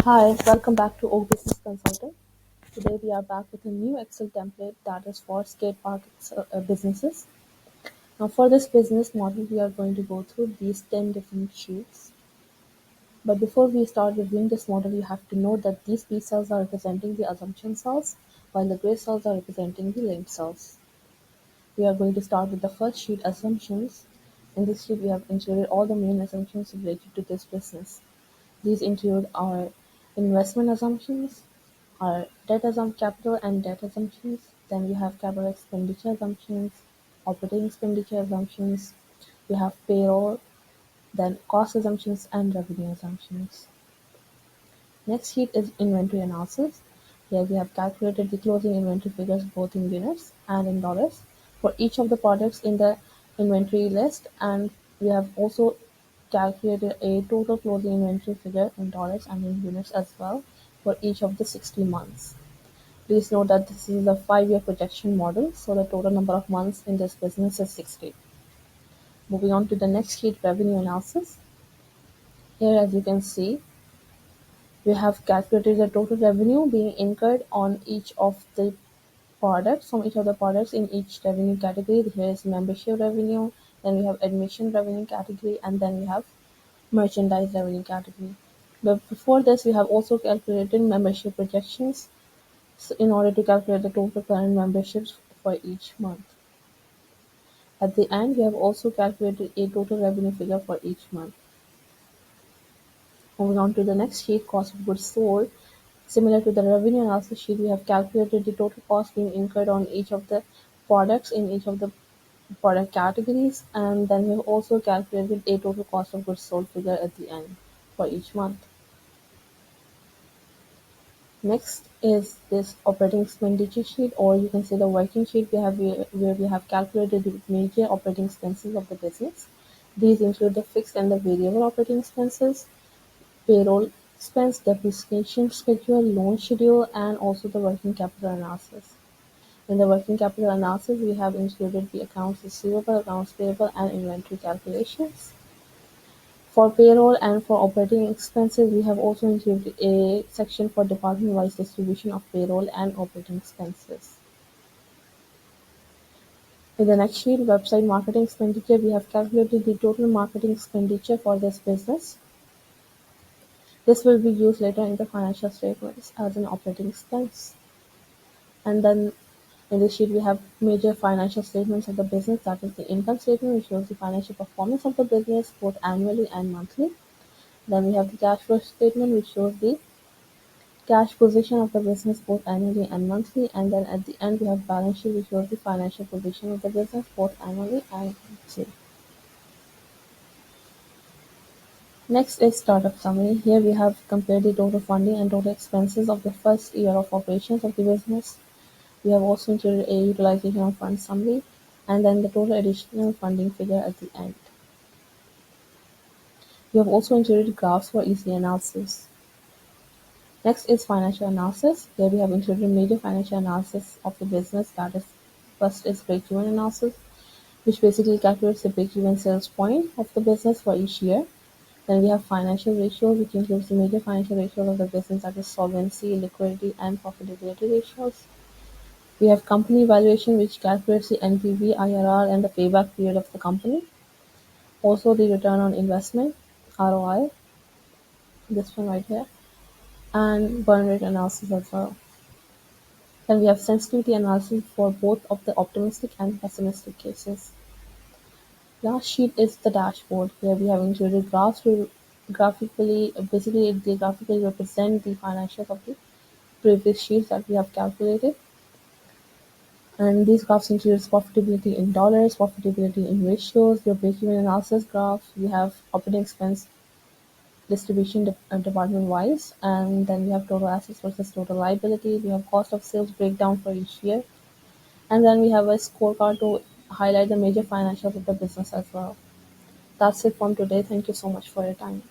Hi, welcome back to O Business Consultant. Today we are back with a new Excel template that is for Skatepark businesses. Now for this business model, we are going to go through these 10 different sheets. But before we start reviewing this model, you have to know that these B cells are representing the assumption cells, while the gray cells are representing the linked cells. We are going to start with the first sheet, assumptions. In this sheet, we have included all the main assumptions related to this business. These include our investment assumptions, our capital and debt assumptions. Then we have capital expenditure assumptions, operating expenditure assumptions. We have payroll, then cost assumptions and revenue assumptions. Next sheet is inventory analysis. Here we have calculated the closing inventory figures both in units and in dollars for each of the products in the inventory list, and we have also calculated a total closing inventory figure in dollars and in units as well for each of the 60 months. Please note that this is a 5-year projection model, so the total number of months in this business is 60. Moving on to the next sheet, revenue analysis. Here, as you can see, we have calculated the total revenue being incurred on each of the products, from each of the products in each revenue category. Here is membership revenue, then we have admission revenue category, and then we have merchandise revenue category. But before this, we have also calculated membership projections in order to calculate the total current memberships for each month. At the end, we have also calculated a total revenue figure for each month. Moving on to the next sheet, cost of goods sold. Similar to the revenue analysis sheet, we have calculated the total cost being incurred on each of the products in each of the product categories, and then we have also calculated a total cost of goods sold figure at the end for each month. Next is this operating expenditure sheet, or you can say the working sheet, where we have calculated the major operating expenses of the business. These include the fixed and the variable operating expenses, payroll expense, depreciation schedule, loan schedule, and also the working capital analysis. In the working capital analysis, we have included the accounts receivable, accounts payable, and inventory calculations. For payroll and for operating expenses, we have also included a section for department-wise distribution of payroll and operating expenses. In the next sheet, website marketing expenditure, we have calculated the total marketing expenditure for this business. This will be used later in the financial statements as an operating expense. And then in this sheet, we have major financial statements of the business. That is the income statement, which shows the financial performance of the business both annually and monthly. Then we have the cash flow statement, which shows the cash position of the business both annually and monthly. And then at the end, we have balance sheet, which shows the financial position of the business both annually and monthly. Next is startup summary. Here we have compared the total funding and total expenses of the first year of operations of the business. We have also included a utilization of funds summary, and then the total additional funding figure at the end. We have also included graphs for easy analysis. Next is financial analysis. Here we have included major financial analysis of the business. That is, first is break-even analysis, which basically calculates the break-even sales point of the business for each year. Then we have financial ratios, which includes the major financial ratios of the business, that is solvency, liquidity, and profitability ratios. We have company valuation, which calculates the NPV, IRR, and the payback period of the company. Also the return on investment, ROI, this one right here, and burn rate analysis as well. Then we have sensitivity analysis for both of the optimistic and pessimistic cases. Last sheet is the dashboard. Here we have included graphs to basically they graphically represent the financials of the previous sheets that we have calculated. And these graphs include profitability in dollars, profitability in ratios, your break-even analysis graph. We have operating expense distribution department-wise, and then we have total assets versus total liability. We have cost of sales breakdown for each year, and then we have a scorecard to highlight the major financials of the business as well. That's it from today. Thank you so much for your time.